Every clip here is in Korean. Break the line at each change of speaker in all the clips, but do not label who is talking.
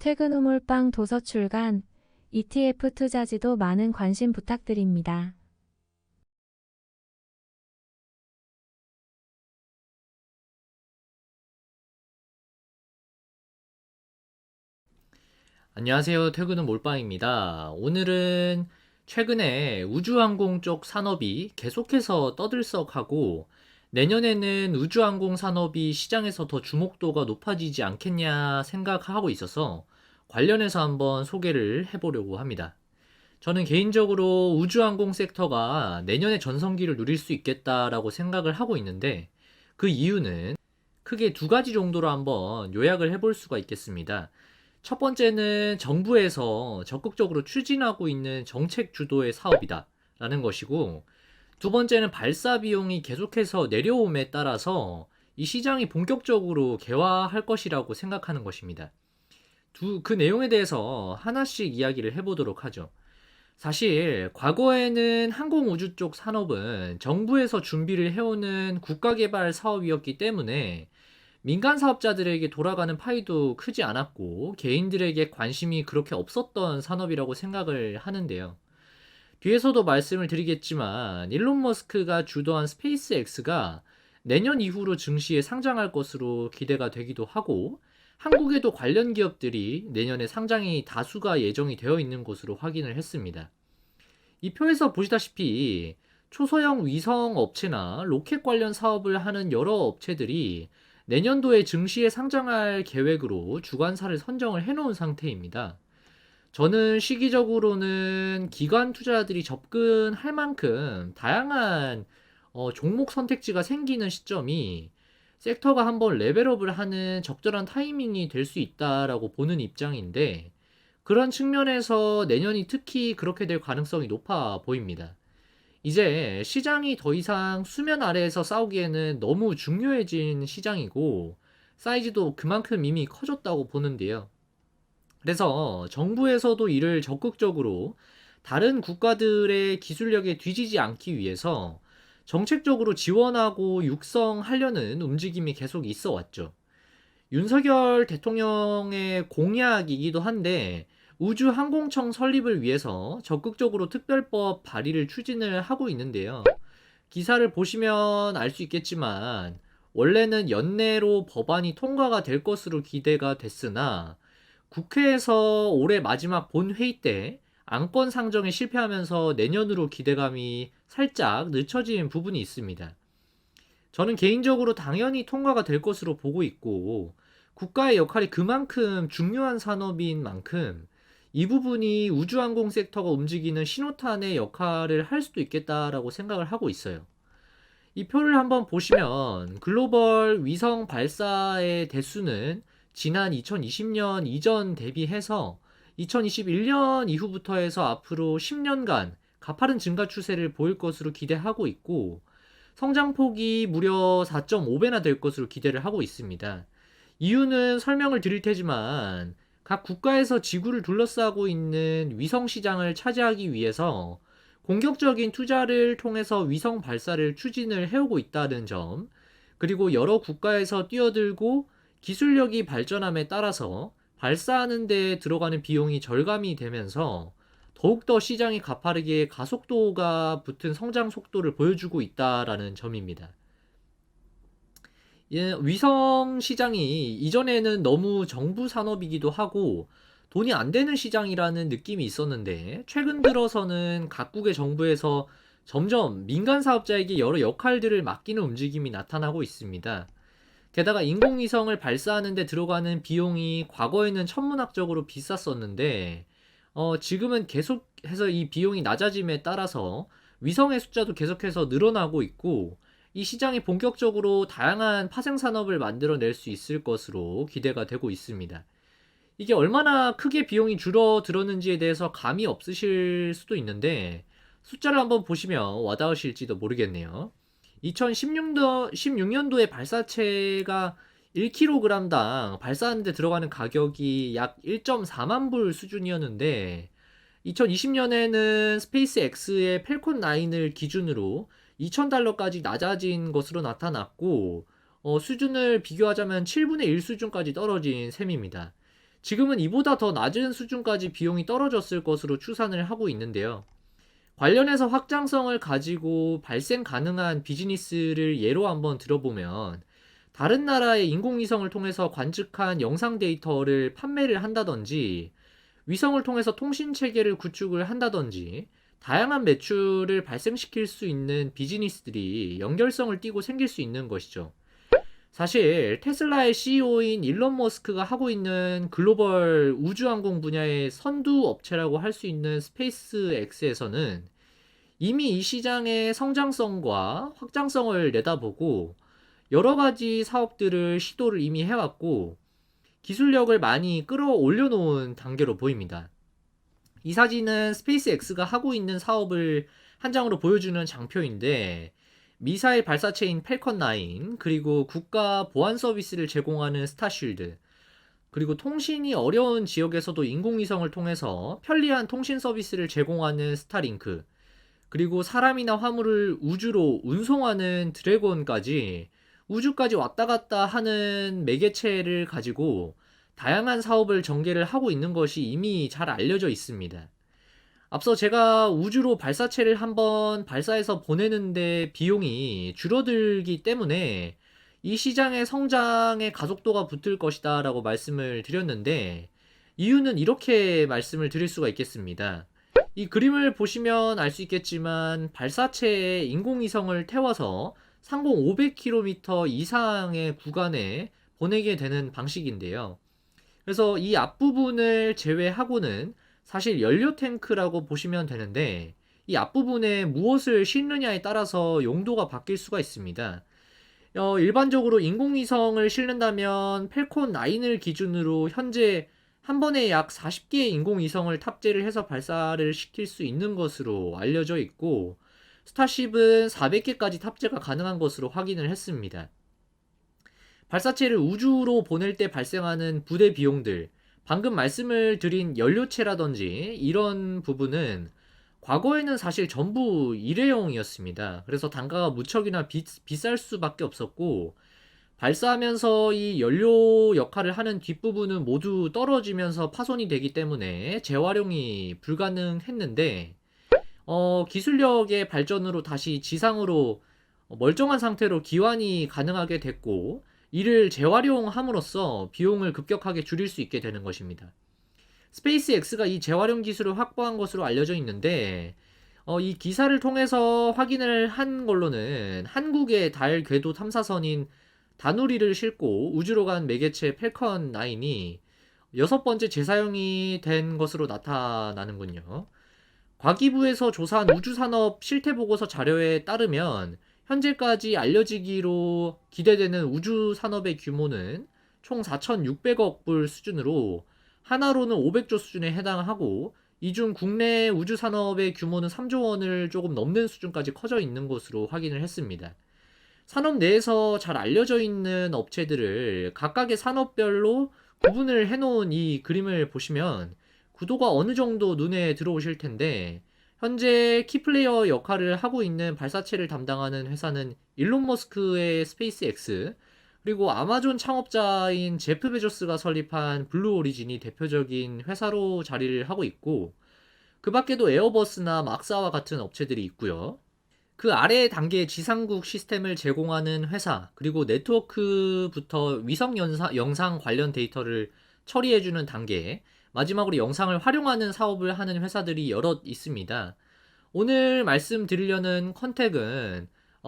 퇴근 후 몰빵 도서 출간, ETF 투자지도 많은 관심 부탁드립니다.
안녕하세요. 퇴근은 몰빵입니다. 오늘은 최근에 우주항공 쪽 산업이 계속해서 떠들썩하고 내년에는 우주항공 산업이 시장에서 더 주목도가 높아지지 않겠냐 생각하고 있어서 관련해서 한번 소개를 해보려고 합니다. 저는 개인적으로 우주항공 섹터가 내년에 전성기를 누릴 수 있겠다라고 생각을 하고 있는데 그 이유는 크게 두 가지 정도로 한번 요약을 해볼 수가 있겠습니다. 첫 번째는 정부에서 적극적으로 추진하고 있는 정책 주도의 사업이다 라는 것이고, 두 번째는 발사 비용이 계속해서 내려옴에 따라서 이 시장이 본격적으로 개화할 것이라고 생각하는 것입니다. 그 내용에 대해서 하나씩 이야기를 해보도록 하죠. 사실 과거에는 항공우주 쪽 산업은 정부에서 준비를 해오는 국가개발 사업이었기 때문에 민간 사업자들에게 돌아가는 파이도 크지 않았고 개인들에게 관심이 그렇게 없었던 산업이라고 생각을 하는데요. 뒤에서도 말씀을 드리겠지만 일론 머스크가 주도한 스페이스X가 내년 이후로 증시에 상장할 것으로 기대가 되기도 하고 한국에도 관련 기업들이 내년에 상장이 다수가 예정이 되어 있는 것으로 확인을 했습니다. 이 표에서 보시다시피 초소형 위성 업체나 로켓 관련 사업을 하는 여러 업체들이 내년도에 증시에 상장할 계획으로 주관사를 선정을 해놓은 상태입니다. 저는 시기적으로는 기관 투자자들이 접근할 만큼 다양한 종목 선택지가 생기는 시점이 섹터가 한번 레벨업을 하는 적절한 타이밍이 될 수 있다라고 보는 입장인데 그런 측면에서 내년이 특히 그렇게 될 가능성이 높아 보입니다. 이제 시장이 더 이상 수면 아래에서 싸우기에는 너무 중요해진 시장이고 사이즈도 그만큼 이미 커졌다고 보는데요. 그래서 정부에서도 이를 적극적으로 다른 국가들의 기술력에 뒤지지 않기 위해서 정책적으로 지원하고 육성하려는 움직임이 계속 있어 왔죠. 윤석열 대통령의 공약이기도 한데 우주항공청 설립을 위해서 적극적으로 특별법 발의를 추진을 하고 있는데요. 기사를 보시면 알 수 있겠지만 원래는 연내로 법안이 통과가 될 것으로 기대가 됐으나 국회에서 올해 마지막 본회의 때 안건 상정에 실패하면서 내년으로 기대감이 살짝 늦춰진 부분이 있습니다. 저는 개인적으로 당연히 통과가 될 것으로 보고 있고 국가의 역할이 그만큼 중요한 산업인 만큼 이 부분이 우주항공 섹터가 움직이는 신호탄의 역할을 할 수도 있겠다라고 생각을 하고 있어요. 이 표를 한번 보시면 글로벌 위성 발사의 대수는 지난 2020년 이전 대비해서 2021년 이후부터 해서 앞으로 10년간 가파른 증가 추세를 보일 것으로 기대하고 있고 성장폭이 무려 4.5배나 될 것으로 기대를 하고 있습니다. 이유는 설명을 드릴 테지만 각 국가에서 지구를 둘러싸고 있는 위성 시장을 차지하기 위해서 공격적인 투자를 통해서 위성 발사를 추진을 해오고 있다는 점, 그리고 여러 국가에서 뛰어들고 기술력이 발전함에 따라서 발사하는 데 들어가는 비용이 절감이 되면서 더욱더 시장이 가파르게 가속도가 붙은 성장 속도를 보여주고 있다라는 점입니다. 예, 위성 시장이 이전에는 너무 정부 산업이기도 하고 돈이 안 되는 시장이라는 느낌이 있었는데 최근 들어서는 각국의 정부에서 점점 민간 사업자에게 여러 역할들을 맡기는 움직임이 나타나고 있습니다. 게다가 인공위성을 발사하는 데 들어가는 비용이 과거에는 천문학적으로 비쌌었는데 지금은 계속해서 이 비용이 낮아짐에 따라서 위성의 숫자도 계속해서 늘어나고 있고 이 시장이 본격적으로 다양한 파생 산업을 만들어낼 수 있을 것으로 기대가 되고 있습니다. 이게 얼마나 크게 비용이 줄어들었는지에 대해서 감이 없으실 수도 있는데 숫자를 한번 보시면 와닿으실지도 모르겠네요. 2016년도에 발사체가 1kg당 발사하는데 들어가는 가격이 약 1.4만 불 수준이었는데 2020년에는 스페이스X의 펠콘 9을 기준으로 2,000달러까지 낮아진 것으로 나타났고 수준을 비교하자면 7분의 1 수준까지 떨어진 셈입니다. 지금은 이보다 더 낮은 수준까지 비용이 떨어졌을 것으로 추산을 하고 있는데요. 관련해서 확장성을 가지고 발생 가능한 비즈니스를 예로 한번 들어보면 다른 나라의 인공위성을 통해서 관측한 영상 데이터를 판매를 한다든지 위성을 통해서 통신 체계를 구축을 한다든지 다양한 매출을 발생시킬 수 있는 비즈니스들이 연결성을 띠고 생길 수 있는 것이죠. 사실 테슬라의 CEO인 일론 머스크가 하고 있는 글로벌 우주항공 분야의 선두 업체라고 할 수 있는 스페이스 X에서는 이미 이 시장의 성장성과 확장성을 내다보고 여러 가지 사업들을 시도를 이미 해왔고 기술력을 많이 끌어올려 놓은 단계로 보입니다. 이 사진은 스페이스 X가 하고 있는 사업을 한 장으로 보여주는 장표인데 미사일 발사체인 펠컨 9, 그리고 국가 보안 서비스를 제공하는 스타쉴드, 그리고 통신이 어려운 지역에서도 인공위성을 통해서 편리한 통신 서비스를 제공하는 스타링크, 그리고 사람이나 화물을 우주로 운송하는 드래곤까지 우주까지 왔다 갔다 하는 매개체를 가지고 다양한 사업을 전개를 하고 있는 것이 이미 잘 알려져 있습니다. 앞서 제가 우주로 발사체를 한번 발사해서 보내는데 비용이 줄어들기 때문에 이 시장의 성장의 가속도가 붙을 것이다 라고 말씀을 드렸는데 이유는 이렇게 말씀을 드릴 수가 있겠습니다. 이 그림을 보시면 알 수 있겠지만 발사체에 인공위성을 태워서 상공 500km 이상의 구간에 보내게 되는 방식인데요. 그래서 이 앞부분을 제외하고는 사실 연료 탱크라고 보시면 되는데 이 앞부분에 무엇을 싣느냐에 따라서 용도가 바뀔 수가 있습니다. 일반적으로 인공위성을 싣는다면 펠콘 9을 기준으로 현재 한 번에 약 40개의 인공위성을 탑재를 해서 발사를 시킬 수 있는 것으로 알려져 있고 스타쉽은 400개까지 탑재가 가능한 것으로 확인을 했습니다. 발사체를 우주로 보낼 때 발생하는 부대 비용들, 방금 말씀을 드린 연료체라든지 이런 부분은 과거에는 사실 전부 일회용이었습니다. 그래서 단가가 무척이나 비쌀 수밖에 없었고 발사하면서 이 연료 역할을 하는 뒷부분은 모두 떨어지면서 파손이 되기 때문에 재활용이 불가능했는데 기술력의 발전으로 다시 지상으로 멀쩡한 상태로 기환이 가능하게 됐고 이를 재활용함으로써 비용을 급격하게 줄일 수 있게 되는 것입니다. 스페이스 X가 이 재활용 기술을 확보한 것으로 알려져 있는데 이 기사를 통해서 확인을 한 걸로는 한국의 달 궤도 탐사선인 다누리를 싣고 우주로 간 매개체 펠컨 9이 6번째 재사용이 된 것으로 나타나는군요. 과기부에서 조사한 우주산업 실태보고서 자료에 따르면 현재까지 알려지기로 기대되는 우주산업의 규모는 총 4,600억 불 수준으로 하나로는 500조 수준에 해당하고 이 중 국내 우주산업의 규모는 3조 원을 조금 넘는 수준까지 커져 있는 것으로 확인을 했습니다. 산업 내에서 잘 알려져 있는 업체들을 각각의 산업별로 구분을 해놓은 이 그림을 보시면 구도가 어느 정도 눈에 들어오실 텐데 현재 키플레이어 역할을 하고 있는 발사체를 담당하는 회사는 일론 머스크의 스페이스 X, 그리고 아마존 창업자인 제프 베조스가 설립한 블루 오리진이 대표적인 회사로 자리를 하고 있고 그 밖에도 에어버스나 막사와 같은 업체들이 있고요. 그 아래 단계의 지상국 시스템을 제공하는 회사, 그리고 네트워크부터 위성 영상 관련 데이터를 처리해주는 단계, 마지막으로 영상을 활용하는 사업을 하는 회사들이 여럿 있습니다. 오늘 말씀드리려는 컨택은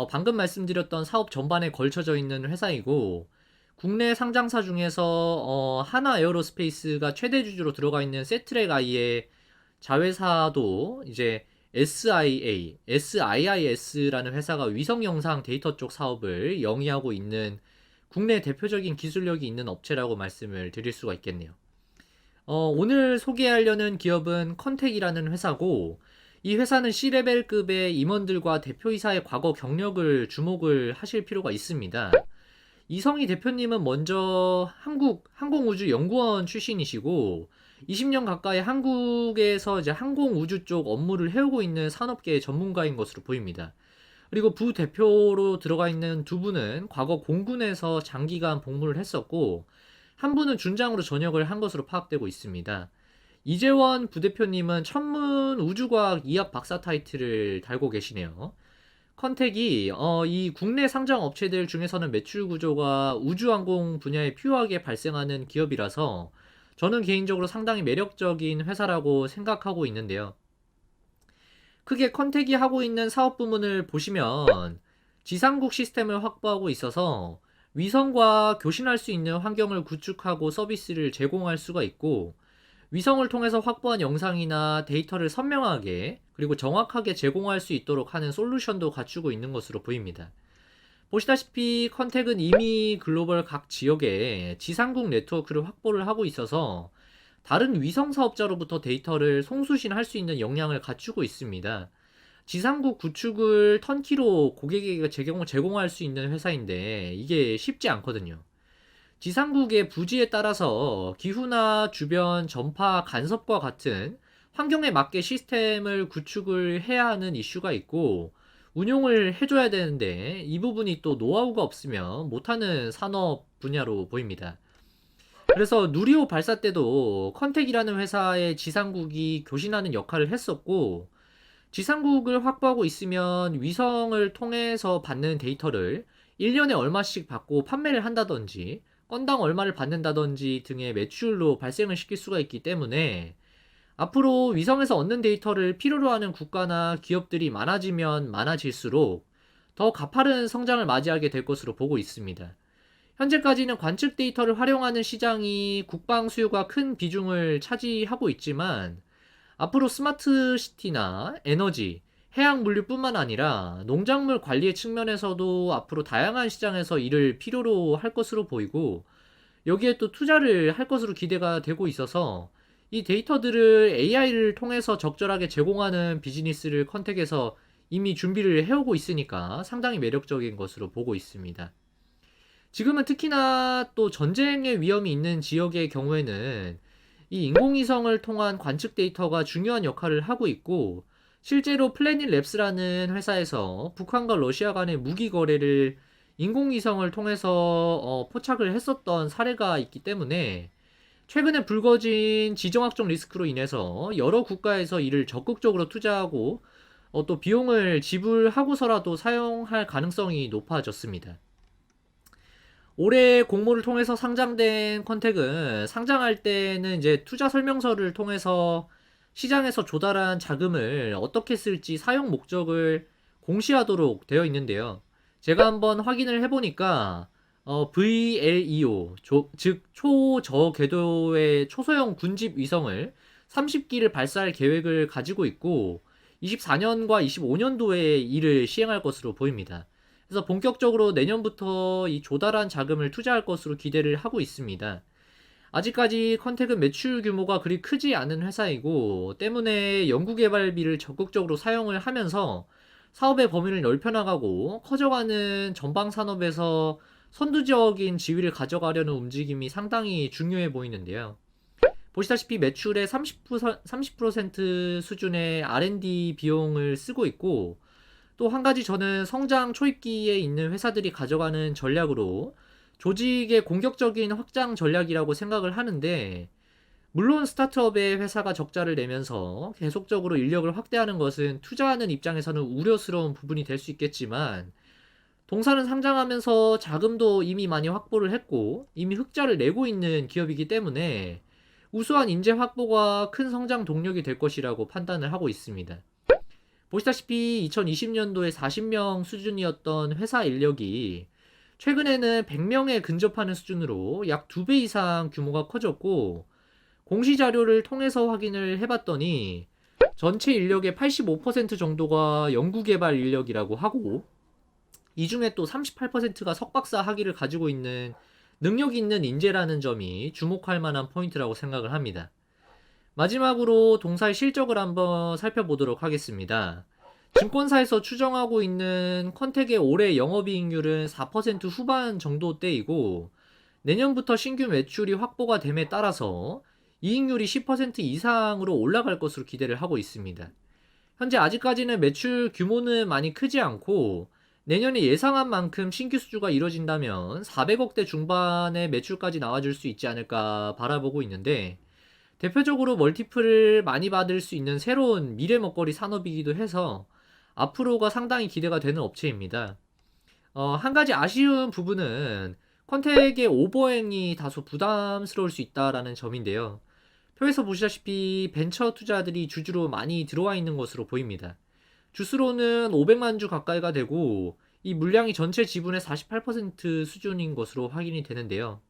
방금 말씀드렸던 사업 전반에 걸쳐져 있는 회사이고 국내 상장사 중에서 하나 에어로스페이스가 최대 주주로 들어가 있는 세트랙 I의 자회사도 이제 SIIS라는 회사가 위성 영상 데이터 쪽 사업을 영위하고 있는 국내 대표적인 기술력이 있는 업체라고 말씀을 드릴 수가 있겠네요. 오늘 소개하려는 기업은 컨택이라는 회사고 이 회사는 C레벨급의 임원들과 대표이사의 과거 경력을 주목을 하실 필요가 있습니다. 이성희 대표님은 먼저 한국 항공우주연구원 출신이시고 20년 가까이 한국에서 이제 항공우주 쪽 업무를 해오고 있는 산업계의 전문가인 것으로 보입니다. 그리고 부대표로 들어가 있는 두 분은 과거 공군에서 장기간 복무를 했었고 한 분은 준장으로 전역을 한 것으로 파악되고 있습니다. 이재원 부대표님은 천문 우주과학 2학 박사 타이틀을 달고 계시네요. 컨택이 이 국내 상장 업체들 중에서는 매출 구조가 우주항공 분야에 필요하게 발생하는 기업이라서 저는 개인적으로 상당히 매력적인 회사라고 생각하고 있는데요. 크게 컨택이 하고 있는 사업 부문을 보시면 지상국 시스템을 확보하고 있어서 위성과 교신할 수 있는 환경을 구축하고 서비스를 제공할 수가 있고, 위성을 통해서 확보한 영상이나 데이터를 선명하게 그리고 정확하게 제공할 수 있도록 하는 솔루션도 갖추고 있는 것으로 보입니다. 보시다시피 컨택은 이미 글로벌 각 지역에 지상국 네트워크를 확보를 하고 있어서 다른 위성 사업자로부터 데이터를 송수신할 수 있는 역량을 갖추고 있습니다. 지상국 구축을 턴키로 고객에게 제공할 수 있는 회사인데 이게 쉽지 않거든요. 지상국의 부지에 따라서 기후나 주변 전파 간섭과 같은 환경에 맞게 시스템을 구축을 해야 하는 이슈가 있고 운용을 해줘야 되는데 이 부분이 또 노하우가 없으면 못하는 산업 분야로 보입니다. 그래서 누리호 발사 때도 컨택이라는 회사의 지상국이 교신하는 역할을 했었고, 지상국을 확보하고 있으면 위성을 통해서 받는 데이터를 1년에 얼마씩 받고 판매를 한다든지 건당 얼마를 받는다든지 등의 매출로 발생을 시킬 수가 있기 때문에 앞으로 위성에서 얻는 데이터를 필요로 하는 국가나 기업들이 많아지면 많아질수록 더 가파른 성장을 맞이하게 될 것으로 보고 있습니다. 현재까지는 관측 데이터를 활용하는 시장이 국방 수요가 큰 비중을 차지하고 있지만 앞으로 스마트 시티나 에너지, 해양 물류뿐만 아니라 농작물 관리의 측면에서도 앞으로 다양한 시장에서 이를 필요로 할 것으로 보이고 여기에 또 투자를 할 것으로 기대가 되고 있어서 이 데이터들을 AI를 통해서 적절하게 제공하는 비즈니스를 컨택해서 이미 준비를 해오고 있으니까 상당히 매력적인 것으로 보고 있습니다. 지금은 특히나 또 전쟁의 위험이 있는 지역의 경우에는 이 인공위성을 통한 관측 데이터가 중요한 역할을 하고 있고 실제로 플래닛 랩스라는 회사에서 북한과 러시아 간의 무기 거래를 인공위성을 통해서 포착을 했었던 사례가 있기 때문에 최근에 불거진 지정학적 리스크로 인해서 여러 국가에서 이를 적극적으로 투자하고 또 비용을 지불하고서라도 사용할 가능성이 높아졌습니다. 올해 공모를 통해서 상장된 컨택은 상장할 때는 이제 투자 설명서를 통해서 시장에서 조달한 자금을 어떻게 쓸지 사용 목적을 공시하도록 되어 있는데요. 제가 한번 확인을 해보니까 VLEO, 즉 초저궤도의 초소형 군집 위성을 30기를 발사할 계획을 가지고 있고 24년과 25년도에 이를 시행할 것으로 보입니다. 그래서 본격적으로 내년부터 이 조달한 자금을 투자할 것으로 기대를 하고 있습니다. 아직까지 컨택은 매출 규모가 그리 크지 않은 회사이고 때문에 연구개발비를 적극적으로 사용을 하면서 사업의 범위를 넓혀나가고 커져가는 전방 산업에서 선두적인 지위를 가져가려는 움직임이 상당히 중요해 보이는데요. 보시다시피 매출의 30% 수준의 R&D 비용을 쓰고 있고 또 한 가지 저는 성장 초입기에 있는 회사들이 가져가는 전략으로 조직의 공격적인 확장 전략이라고 생각을 하는데 물론 스타트업의 회사가 적자를 내면서 계속적으로 인력을 확대하는 것은 투자하는 입장에서는 우려스러운 부분이 될 수 있겠지만 동사는 상장하면서 자금도 이미 많이 확보를 했고 이미 흑자를 내고 있는 기업이기 때문에 우수한 인재 확보가 큰 성장 동력이 될 것이라고 판단을 하고 있습니다. 보시다시피 2020년도에 40명 수준이었던 회사 인력이 최근에는 100명에 근접하는 수준으로 약 2배 이상 규모가 커졌고 공시 자료를 통해서 확인을 해봤더니 전체 인력의 85% 정도가 연구개발 인력이라고 하고 이 중에 또 38%가 석박사 학위를 가지고 있는 능력 있는 인재라는 점이 주목할 만한 포인트라고 생각을 합니다. 마지막으로 동사의 실적을 한번 살펴보도록 하겠습니다. 증권사에서 추정하고 있는 컨택의 올해 영업이익률은 4% 후반 정도대이고 내년부터 신규 매출이 확보가 됨에 따라서 이익률이 10% 이상으로 올라갈 것으로 기대를 하고 있습니다. 현재 아직까지는 매출 규모는 많이 크지 않고 내년에 예상한 만큼 신규 수주가 이뤄진다면 400억대 중반의 매출까지 나와줄 수 있지 않을까 바라보고 있는데, 대표적으로 멀티플을 많이 받을 수 있는 새로운 미래 먹거리 산업이기도 해서 앞으로가 상당히 기대가 되는 업체입니다. 한 가지 아쉬운 부분은 컨택의 오버행이 다소 부담스러울 수 있다라는 점인데요. 표에서 보시다시피 벤처 투자들이 주주로 많이 들어와 있는 것으로 보입니다. 주수로는 500만 주 가까이가 되고 이 물량이 전체 지분의 48% 수준인 것으로 확인이 되는데요.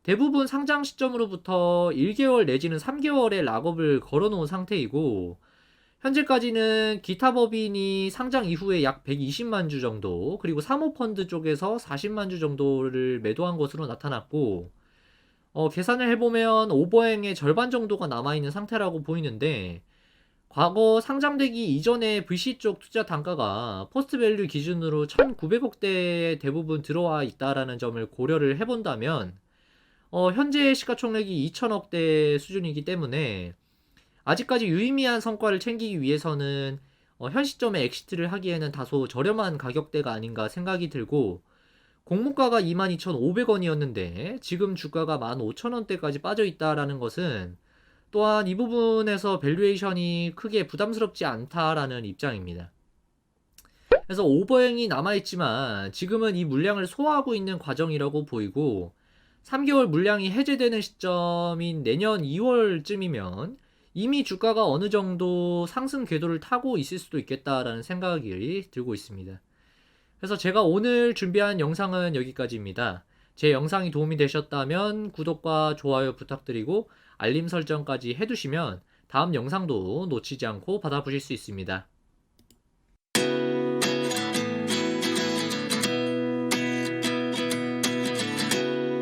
대부분 상장 시점으로부터 1개월 내지는 3개월의 락업을 걸어놓은 상태이고, 현재까지는 기타 법인이 상장 이후에 약 120만 주 정도, 그리고 사모펀드 쪽에서 40만 주 정도를 매도한 것으로 나타났고, 계산을 해보면 오버행의 절반 정도가 남아있는 상태라고 보이는데, 과거 상장되기 이전에 VC 쪽 투자 단가가 포스트 밸류 기준으로 1,900억대에 대부분 들어와 있다라는 점을 고려를 해본다면, 현재 시가총액이 2천억대 수준이기 때문에 아직까지 유의미한 성과를 챙기기 위해서는 현 시점에 엑시트를 하기에는 다소 저렴한 가격대가 아닌가 생각이 들고, 공모가가 22,500원이었는데 지금 주가가 15,000원대까지 빠져 있다라는 것은 또한 이 부분에서 밸류에이션이 크게 부담스럽지 않다라는 입장입니다. 그래서 오버행이 남아있지만 지금은 이 물량을 소화하고 있는 과정이라고 보이고, 3개월 물량이 해제되는 시점인 내년 2월쯤이면 이미 주가가 어느 정도 상승 궤도를 타고 있을 수도 있겠다라는 생각이 들고 있습니다. 그래서 제가 오늘 준비한 영상은 여기까지입니다. 제 영상이 도움이 되셨다면 구독과 좋아요 부탁드리고 알림 설정까지 해두시면 다음 영상도 놓치지 않고 받아보실 수 있습니다.